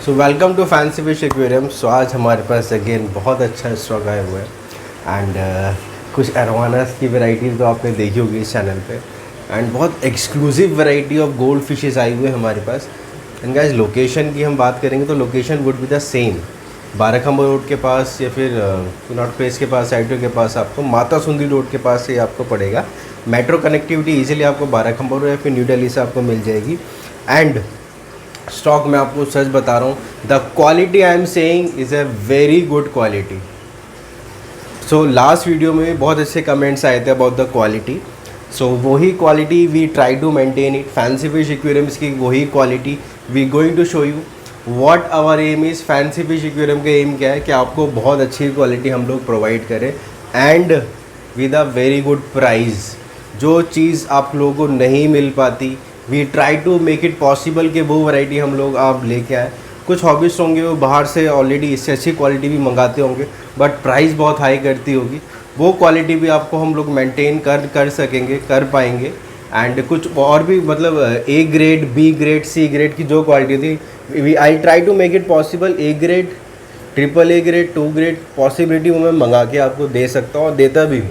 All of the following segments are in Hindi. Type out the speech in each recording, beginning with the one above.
So welcome to fancy fish aquarium. So आज हमारे पास अगेन बहुत अच्छा स्टॉक आए हुए हैं एंड कुछ एरोवानास की वैरायटीज़ तो आपने देखी होगी इस चैनल पे एंड बहुत exclusive variety of gold fishes आई हुए हैं हमारे पास। एंड गाइस लोकेशन की हम बात करेंगे तो location would be the same, Barakhamba road के पास या फिर नॉट प्लेस के पास, साइटो के पास आपको माता सुंदरी रोड के पास से आपको पड़ेगा। मेट्रो कनेक्टिविटी इजीली आपको बाराखंबा रोड या फिर न्यू दिल्ली से आपको मिल जाएगी। एंड स्टॉक में आपको सच बता रहा हूँ, the quality I am saying is a very good quality. So last video में बहुत अच्छे कमेंट्स आए थे अबाउट द क्वालिटी। सो वही quality we try to maintain it. Fancy fish aquariums की वही quality we going to show you what our aim is. Fancy fish aquarium का एम क्या है कि आपको बहुत अच्छी क्वालिटी हम लोग प्रोवाइड करें and with a very good price. जो चीज़ आप लोगों को नहीं मिल पाती we try to make it possible कि वो वैरायटी हम लोग आप लेके आए। कुछ हॉबिस्ट होंगे वो बाहर से ऑलरेडी इससे अच्छी क्वालिटी भी मंगाते होंगे बट प्राइस बहुत हाई करती होगी, वो क्वालिटी भी आपको हम लोग मेंटेन कर सकेंगे, कर पाएंगे। एंड कुछ और भी मतलब A grade, B grade, C grade की जो क्वालिटी थी we I try to make it possible. A grade, triple A grade, 2 grade possibility वो मैं मंगा के आपको दे सकता हूँ और देता भी हूँ।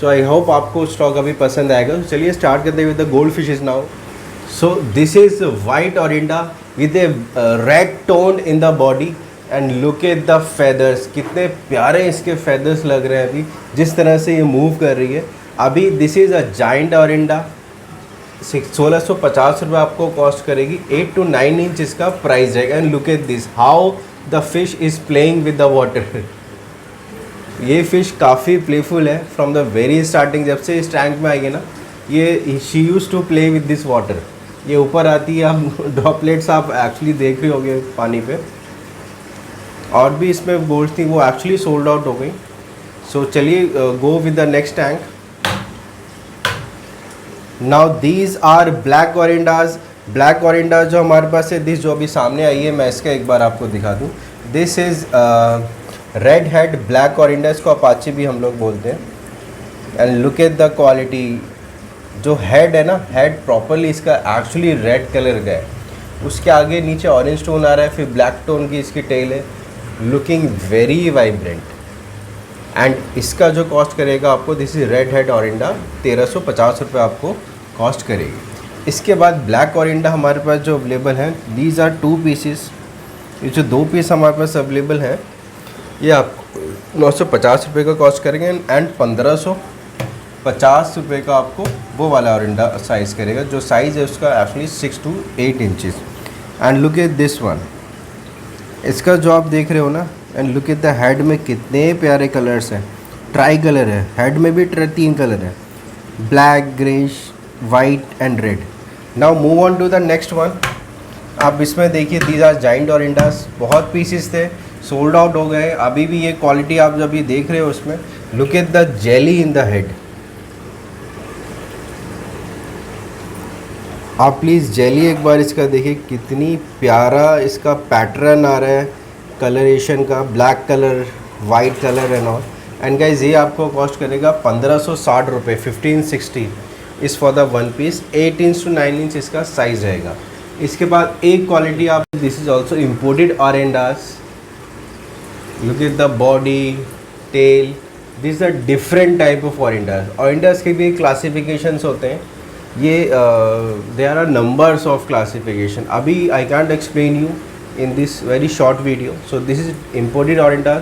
सो आई होप आपको स्टॉक अभी पसंद आएगा। तो चलिए स्टार्ट करते हैं with the gold fishes now. So this is white orinda with a red tone in the body and look at the feathers। कितने प्यारे इसके feathers लग रहे हैं अभी जिस तरह से ये मूव कर रही है अभी। This is a giant oranda. 1650 रुपये आपको कॉस्ट करेगी। 8 to 9 इंच इसका प्राइस रहेगा। And look at this how the fish is playing with the water. ये फिश काफ़ी प्लेफुल है फ्रॉम द वेरी स्टार्टिंग। जब से इस टैंक में आई है ना, ये she use to play with this water. ये ऊपर आती है, आप ड्रॉपलेट्स आप एक्चुअली देख रहे होंगे पानी पे। और भी इसमें गोल्ड थी वो एक्चुअली सोल्ड आउट हो गई। सो चलिए go with the next tank. Now these are black orandas. Black oranda जो हमारे पास है, दिस जो अभी सामने आई है, मैं इसका एक बार आपको दिखा दूँ। This is red head black oranda, इसको अपाची भी हम लोग बोलते हैं। And look at the quality. जो हेड है ना, हेड प्रॉपरली इसका एक्चुअली रेड कलर का है, उसके आगे नीचे ऑरेंज टोन आ रहा है, फिर ब्लैक टोन की इसकी टेल है, लुकिंग वेरी वाइब्रेंट। एंड इसका जो कॉस्ट करेगा आपको, दिस इज रेड हेड ओरिंडा, 1350 रुपये आपको कॉस्ट करेगी। इसके बाद ब्लैक ओरिंडा हमारे पास जो अवेलेबल हैं, दीज आर 2 पीसेस। ये जो 2 पीस हमारे पास अवेलेबल हैं ये आपको 950 रुपये का कॉस्ट करेंगे एंड 1550 रुपये का आपको वो वाला ओरिंडा साइज़ करेगा। जो साइज़ है उसका actually 6 to 8 inches. And look at this one. इसका जो आप देख रहे हो ना, and look at the head में कितने प्यारे कलर्स हैं। ट्राई कलर है, हेड में भी 3 कलर है, black, greyish, white and red. Now move on to the next one. आप इसमें देखिए, दीज आर जाइंट ओरिंडास। बहुत पीसेस थे, सोल्ड आउट हो गए। अभी भी ये क्वालिटी आप जब ये देख रहे हो उसमें, look at the jelly in the head. आप प्लीज़ जेली एक बार इसका देखिए, कितनी प्यारा इसका पैटर्न आ रहा है कलरेशन का, black colour, white colour and all. And guys ये आपको कॉस्ट करेगा 1560 रुपये। 1560 is for the 1 piece. 8 inch to 9 inch इसका साइज़ रहेगा। इसके बाद एक क्वालिटी आप, this is also imported orandas. Look at the body, tail, this is a different type of orandas. Orandas के भी क्लासिफिकेशंस होते हैं। ये there are numbers of classification. अभी I can't explain you in this very short video. So this is imported oranda.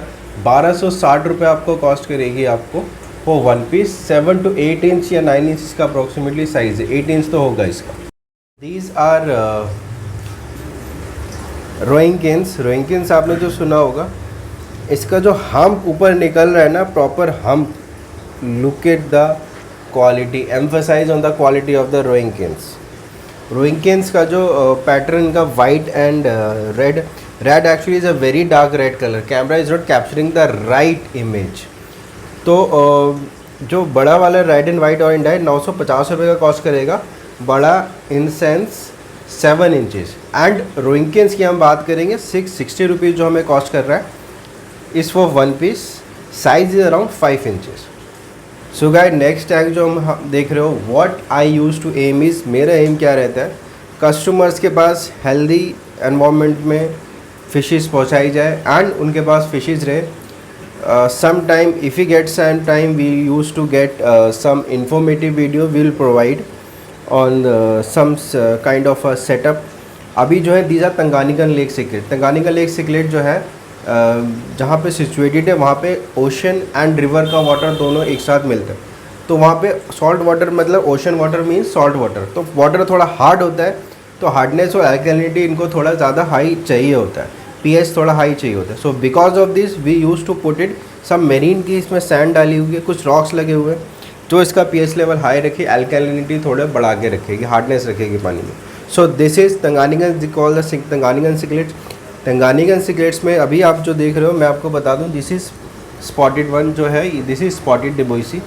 1260 रुपये आपको कॉस्ट करेगी आपको वो 1 पीस। 7 to 8 इंच या 9 इंच इसका अप्रोक्सीमेटली साइज़ है। 8 इंच तो होगा इसका। These are रोइंकिन्स। रोइंकिन्स आपने जो सुना होगा, इसका जो हम्प ऊपर निकल रहा है ना, proper hump. Look at the quality, emphasise on the quality of the ryukins. Ryukins का जो पैटर्न का white and red, red actually is a very dark red colour. Camera is not capturing the right image. तो जो बड़ा वाला रेड एंड वाइट ओरिंडा है, 950 रुपये का कॉस्ट करेगा। बड़ा इन सेंस 7 इंचेस। एंड रोइंकिन्स की हम बात करेंगे, 660 रुपीज़ जो हमें कॉस्ट कर रहा है इस फॉर 1 पीस। Size is around 5 inches. So guys next tag जो हम देख रहे हो, what I use to aim is, मेरा एम क्या रहता है, कस्टमर्स के पास हेल्दी एनवायरनमेंट में फ़िशेज़ पहुँचाई जाए एंड उनके पास फ़िशेज़ रहे. Sometime if we get some time, we used to get some informative video we'll provide on some kind of a setup. अभी जो है these are Tanganyikan lake cichlid. Tanganyikan lake cichlid जो है जहाँ पे सिचुएटेड है वहाँ पे ओशन एंड रिवर का वाटर दोनों एक साथ मिलते हैं. तो वहाँ पे सॉल्ट वाटर मतलब ocean water means salt water. तो वाटर थोड़ा हार्ड होता है, तो हार्डनेस और अल्कलिनिटी इनको थोड़ा ज़्यादा हाई चाहिए होता है, pH थोड़ा हाई चाहिए होता है. So because of this we use to put it some marine की इसमें सैंड डाली हुई है, कुछ रॉक्स लगे हुए हैं जो इसका pH लेवल हाई रखे, अल्कलिनिटी थोड़ा बढ़ा के रखेगी, हार्डनेस रखेगी पानी में. So this is Tanganyikan call the Tanganyikan cichlids. Tanganyikan cichlids में अभी आप जो देख रहे हो मैं आपको बता दूं, दिस इज़ स्पॉटेड वन जो है, this is spotted duboisi.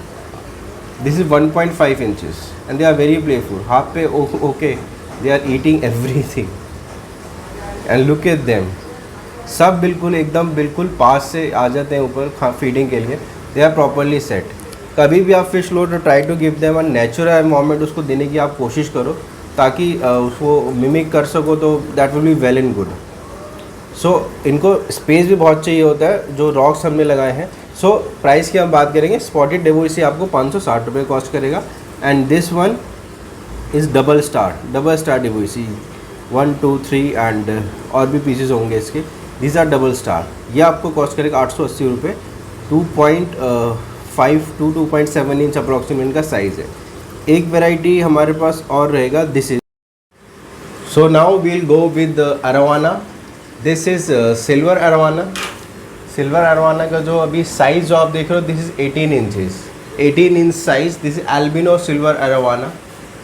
This is 1.5 inches and they are very playful. हाथ पे okay, they are eating everything and look at them. सब बिल्कुल एकदम बिल्कुल पास से आ जाते हैं ऊपर फीडिंग के लिए. They are properly set. कभी भी आप फिश लो तो try to give them a natural environment, उसको देने की आप कोशिश करो ताकि उसको मिमिक कर सको, तो that will be well and good. So इनको स्पेस भी बहुत चाहिए होता है जो रॉक्स हमने लगाए हैं. सो प्राइस की हम बात करेंगे. स्पॉटेड डेबोइसी आपको 560 रुपये कॉस्ट करेगा and this one is double star duboisi 1 2 3 and और भी पीसेज होंगे इसके. These are double star. ये आपको कॉस्ट करेगा 880 रुपये. 2.5 to 2.7 इंच अप्रॉक्सीमेट इनका साइज़ है. एक वेराइटी हमारे पास और रहेगा, this is. So now we'll go with arowana. This is silver arowana. Silver arowana का जो अभी साइज़ जो आप देख रहे हो, this is 18 inches, 18 inch size. This is albino silver arowana.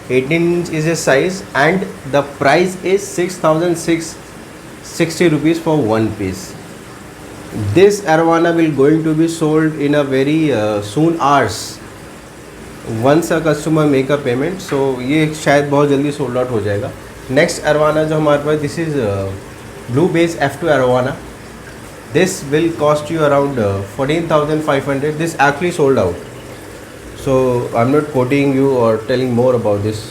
18 inch is a size and the price is 6,660 rupees for one piece. This arowana will going to be sold in a very soon hours once a customer make a payment. So ये शायद बहुत जल्दी सोल्ड आउट हो जाएगा. नेक्स्ट अरवाना जो हमारे पास, this is blue base F2 arowana. This will cost you around 14,500. This actually sold out. So I'm not quoting you or telling more about this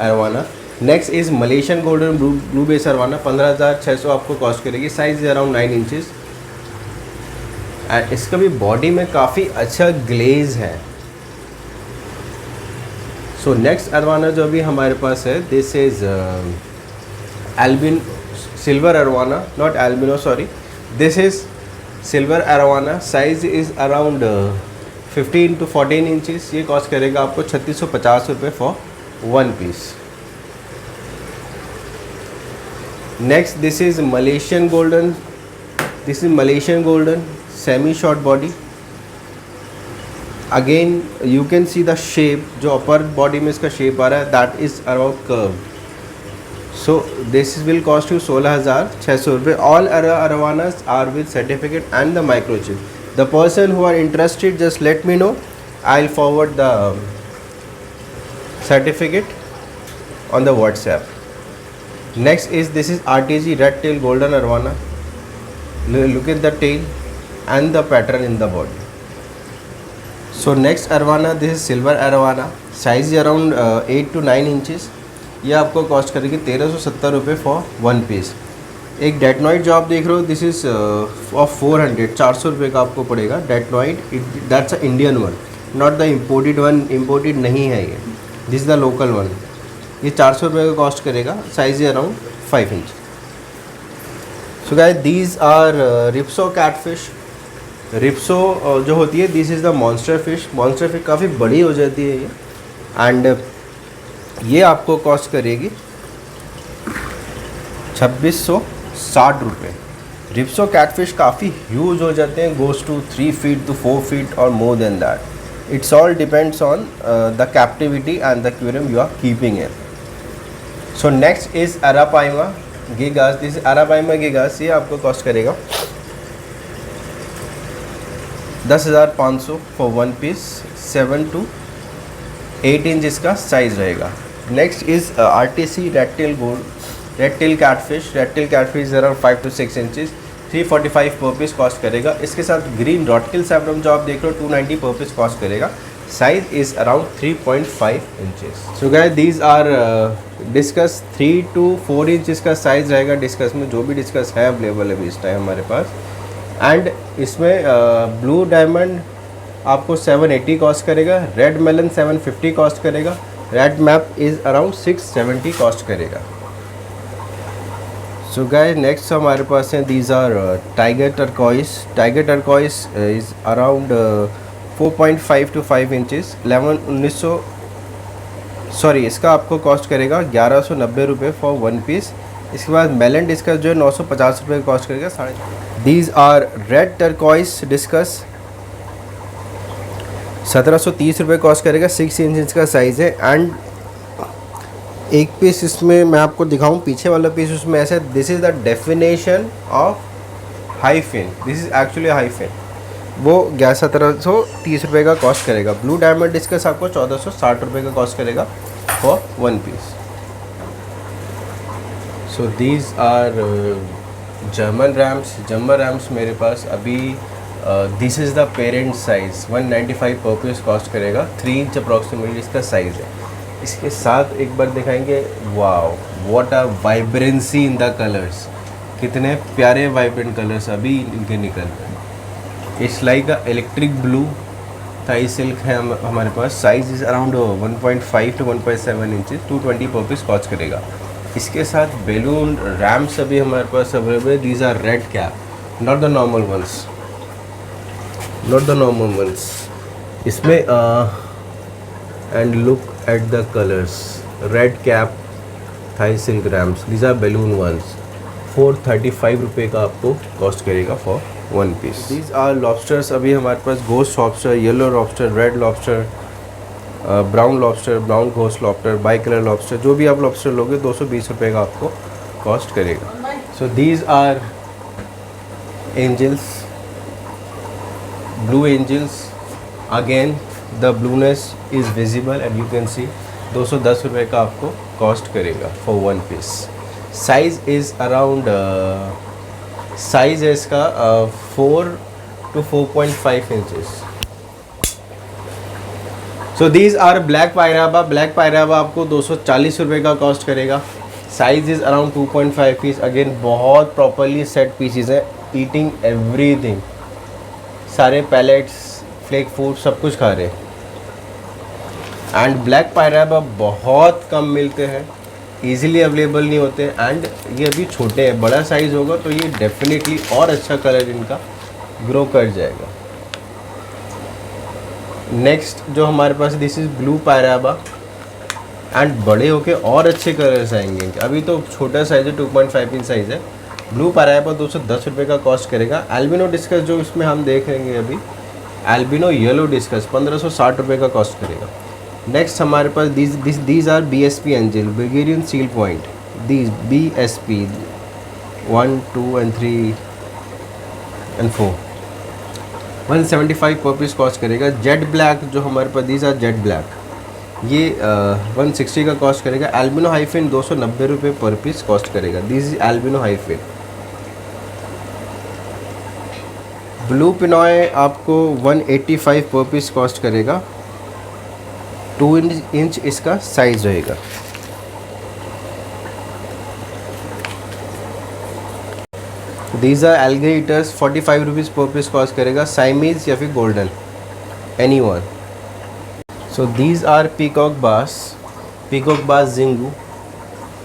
arowana. Next is Malaysian golden blue base arowana. 15,600 आपको कॉस्ट करेगी. साइज अराउंड 9 इंचेस एंड इसका भी बॉडी में काफ़ी अच्छा ग्लेज है. सो नेक्स्ट अरवाना जो अभी हमारे पास है, this is silver arowana, not albino, sorry. This is silver arowana. Size is around 15 to 14 inches. ये कॉस्ट करेगा आपको 3650 रुपये for one piece. Next this is Malaysian golden. This is Malaysian golden semi short body. Again you can see the shape, जो अपर बॉडी में इसका शेप आ रहा है, that is around curve. So this will cost you 16,600 रुपये. All arowanas are with certificate and the microchip. The person who are interested, just let me know. I'll forward the certificate on the WhatsApp. Next is, this is RTG red tail golden arowana. Look at the tail and the pattern in the body. So next arowana, this is silver arowana. Size around 8 to 9 inches. ये आपको कॉस्ट करेगी 1370 रुपये फॉर वन पीस. एक डेटनॉइड जो आप देख रहे हो, दिस इज़ ऑफ 400 रुपये का आपको पड़ेगा. Datnoid that's a Indian one, not the imported one. Imported नहीं है ये, this is the local one. ये 400 रुपये का कॉस्ट करेगा. Size around 5 inch. So guys, these are ripsaw catfish. Ripsaw जो होती है, this is the monster fish. Monster fish काफ़ी बड़ी हो जाती है ये, एंड ये आपको कॉस्ट करेगी 2660 रुपये. रिप्सो कैटफिश काफ़ी ह्यूज हो जाते हैं, goes to 3 feet to 4 feet और more than that. It's all depends on the captivity and the aquarium you are keeping in. So next is arapaima gigas. This arapaima gigas. ये आपको कॉस्ट करेगा 10,500 for one piece. 7 to 8 inch इसका साइज़ रहेगा. Next is RTC red tail catfish. Red tail catfish around 5 to 6 inches. 345 per piece cost करेगा. इसके साथ ग्रीन रॉटकिल सैफ्रन जो आप देख रहे हो 290 पर पीस कॉस्ट करेगा. Size is around 3.5 inches. So guys, these are discuss 3 to 4 inch इसका साइज़ रहेगा डिस्कस में, जो भी डिस्कस है अवेलेबल है इस टाइम हमारे पास। एंड इसमें ब्लू डायमंड आपको 780 कॉस्ट करेगा, रेड मेलन 750 कॉस्ट करेगा, red map is around 670 cost करेगा। सो गाइस, नेक्स्ट हमारे पास हैं these are tiger turquoise. Tiger turquoise is around 4.5 to 5 inches. 1900 sorry, इसका आपको कॉस्ट करेगा 1190 रुपये फॉर 1 पीस। इसके बाद मेलन डिस्कस जो है 950 रुपये कॉस्ट करेगा। These are red turquoise discus 1730 रुपये कॉस्ट करेगा। 6 इंच का साइज़ है। एंड एक पीस इसमें मैं आपको दिखाऊं, पीछे वाला पीस उसमें ऐसा, this is the definition of hyphen, this is actually hyphen. वो 1730 रुपये का कॉस्ट करेगा। ब्लू डायमंड डिस्कस आपको 1460 रुपये का कॉस्ट करेगा for 1 piece. So these are German rams. German rams मेरे पास अभी this is the parent size 195 per piece cost करेगा। 3 इंच अप्रॉक्सीमेटली इसका साइज़ है। इसके साथ एक बार दिखाएंगे, wow what a vibrancy in the colours, कितने प्यारे वाइब्रेंट कलर्स अभी इनके निकल रहे हैं। It's like a electric blue Thai silk है हमारे पास। Size is around 1.5 to 1.7 inches, 220 per piece cost करेगा। इसके साथ बेलून रैम्स अभी हमारे पास अवेलेबल है। These are red cap, not the normal ones, not the normal ones. इसमें and look at the colours, red cap Thai silk rams, these are balloon ones. 435 रुपये का आपको कॉस्ट करेगा for 1 piece. These are lobsters अभी हमारे पास, ghost lobster, yellow lobster, red lobster, brown lobster, brown ghost lobster, bicolour lobster, जो भी आप लॉबस्टर लोगे 220 रुपये का आपको कॉस्ट करेगा। So these are angels, blue angels. Again the blueness is visible and you can see. 210 रुपये का आपको कॉस्ट करेगा for 1 piece. Size is around size है इसका 4 to 4.5 inches. So these are black piraiba. Black piraiba आपको 240 रुपये का कॉस्ट करेगा। Size is around 2.5 piece. Again बहुत प्रॉपरली सेट पीसीज है, ईटिंग एवरीथिंग, सारे पैलेट्स, फ्लेक फूड सब कुछ खा रहे हैं। एंड ब्लैक पायराबा बहुत कम मिलते हैं, ईज़िली अवेलेबल नहीं होते। एंड ये अभी छोटे हैं, बड़ा साइज़ होगा तो ये डेफिनेटली और अच्छा कलर इनका ग्रो कर जाएगा। नेक्स्ट जो हमारे पास, दिस इज़ ब्लू पायराबा। एंड बड़े होके और अच्छे कलर्स आएंगे इनके। अभी तो छोटा साइज़ है, 2.5 इंच साइज़ है। ब्लू पायराबा 210 रुपये का कॉस्ट करेगा। एल्बिनो डिस्कस जो इसमें हम देख रहेंगे अभी, एल्बिनो येलो डिस्कस 1560 रुपये का कॉस्ट करेगा। नेक्स्ट हमारे पास these are BSP angel, Bulgarian seal point. These BSP 1, 2 and 3 and 4 175 per piece cost करेगा। जेट ब्लैक जो हमारे पास, दीज आर जेट ब्लैक, ये 160 का कॉस्ट करेगा। एल्बिनो हाइफिन 290 रुपये पर पीस कॉस्ट करेगा। This is albino high fin. Blue pinoy आपको 185 पर पीस कॉस्ट करेगा। 2 इंच इसका साइज रहेगा। These are algae eaters, 45 rupees per piece cost करेगा। साइमीज या फिर golden, any one. So these are peacock bass Xingu,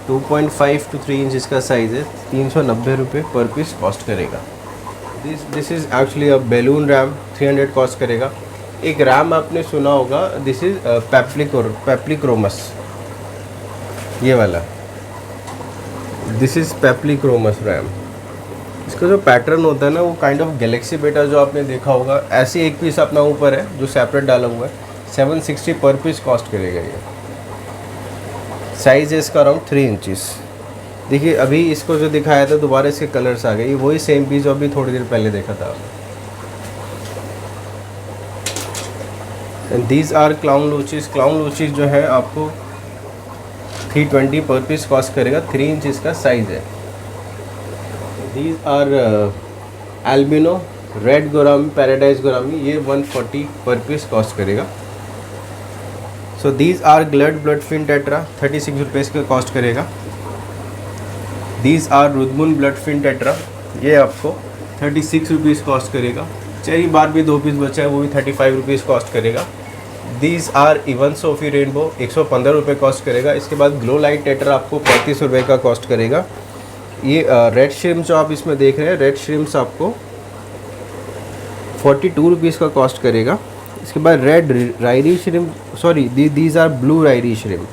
2.5 to 3 inch इसका साइज़ है। 390 रुपये पर पीस कॉस्ट करेगा। This is actually a balloon ram, 300 cost करेगा। एक रैम आपने सुना होगा, दिस इज़ पेप्लिक्रोमस, ये वाला, दिस इज़ पेप्लिक्रोमस रैम। इसका जो पैटर्न होता है ना, वो काइंड ऑफ गैलेक्सी बेटा जो आपने देखा होगा, ऐसे एक पीस अपना ऊपर है जो सेपरेट डाला हुआ है। 760 पर पीस कॉस्ट करेगा ये। साइज़ है इसका अराउंड 3 इंचज़। देखिए अभी इसको जो दिखाया था, दोबारा इसके कलर्स आ गए। ये वही सेम पीस जो अभी थोड़ी देर पहले देखा था। And these are clown loaches. Clown loaches जो है आपको 320 पर पीस कॉस्ट करेगा। 3 इंच इसका साइज़ है। These are albino red gourami, paradise gourami, ये 140 पर पीस कॉस्ट करेगा। So these are glad blood fin tetra, 36 rupees का कॉस्ट करेगा। दीज आर रुदमुन ब्लड फिन टेट्रा, ये आपको 36 रुपीज़ कॉस्ट करेगा। चेरी बार भी 2 पीस बचा है, वो भी 35 रुपीज़ कॉस्ट करेगा। These are even Sophie rainbow, 115 रुपये कॉस्ट करेगा। इसके बाद ग्लो लाइट टेट्रा आपको 35 रुपये का कॉस्ट करेगा। ये रेड श्रिम्स जो आप इसमें देख रहे हैं, रेड श्रिम्स आपको 42 रुपीज़ का कॉस्ट करेगा। इसके बाद red rili shrimp, sorry these are blue rili shrimp,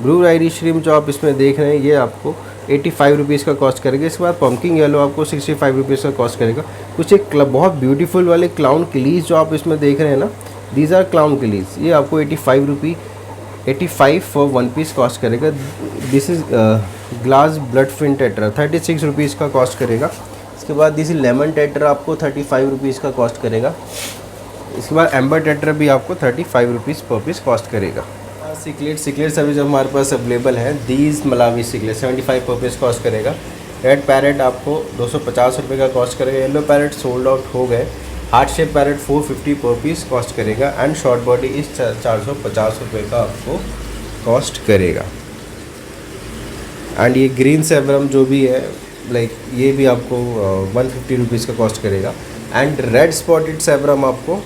blue rili shrimp जो आप इसमें देख रहे हैं ये आपको 85 रुपीज़ का कॉस्ट करेगा। इसके बाद पम्पकिन येलो आपको 65 रुपीज़ का कॉस्ट करेगा। कुछ एक बहुत ब्यूटीफुल वाले क्लाउन किलीज जो आप इसमें देख रहे हैं ना, दीज आर क्लाउन किलीज, ये आपको 85 फॉर 1 पीस कॉस्ट करेगा। This is glass blood fin tetra, 36 rupees का कॉस्ट करेगा। इसके बाद दिस इज लेमन टेट्रा आपको 35 रुपीज़ का कॉस्ट करेगा। इसके बाद एम्बर टेट्रा भी आपको 35 रुपीज़ पर पीस कॉस्ट करेगा। सिकलेट्स अभी जो हमारे पास अवेलेबल है, दीज मलावी सिकलेट 75 पर पीस कॉस्ट करेगा। रेड पैरेट आपको 250 रुपये का कॉस्ट करेगा। येलो पैरेट सोल्ड आउट हो गए। हार्ट शेप पैरेट 450 पर पीस कॉस्ट करेगा। एंड शॉर्ट बॉडी इस 450 रुपये का आपको कॉस्ट करेगा। एंड ये ग्रीन सेवरम जो भी है लाइक ये भी आपको 150 रुपीज़ का कॉस्ट करेगा। एंड रेड स्पॉटेड सेवरम आपको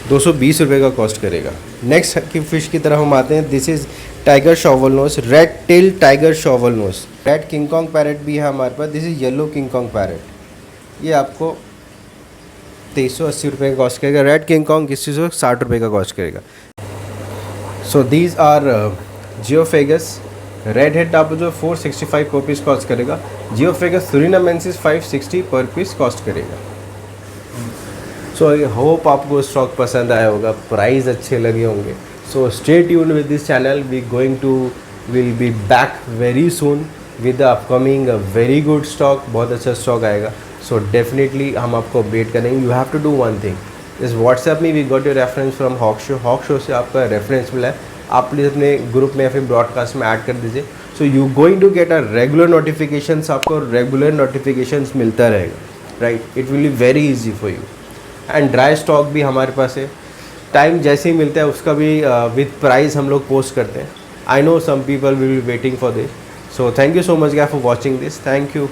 220 रुपये का कॉस्ट करेगा। नेक्स्ट की फ़िश की तरफ हम आते हैं। This is tiger shovel nose, red tail tiger shovel nose. Red King Kong parrot भी है हमारे पास। This is yellow King Kong parrot, ये आपको 2380 रुपये का कॉस्ट करेगा। रेड किंग कॉन्ग 160 रुपये का कॉस्ट करेगा। So these are geophagus, red head आप जो 465 पर पीस कॉस्ट करेगा। Geophagus surinamensis 560 per piece cost करेगा। सो आई होप आपको स्टॉक पसंद आया होगा, प्राइस अच्छे लगे होंगे। So stay tuned with this channel, will be back very soon with the upcoming very good stock. बहुत अच्छा स्टॉक आएगा। सो डेफिनेटली हम आपको अपडेट करेंगे। You have to do one thing, इस व्हाट्सएप में we got your reference from hawk show से आपका रेफरेंस मिला है, आप प्लीज़ अपने ग्रुप में या फिर ब्रॉडकास्ट में ऐड कर दीजिए। So you going to get a regular notifications, आपको रेगुलर नोटिफिकेशंस मिलता रहेगा, right. It will be very easy for you. And dry stock भी हमारे पास है, टाइम जैसे ही मिलता है उसका भी विद प्राइस हम लोग पोस्ट करते हैं। I know some people will be waiting for this. So thank you so much guys for watching this. Thank you.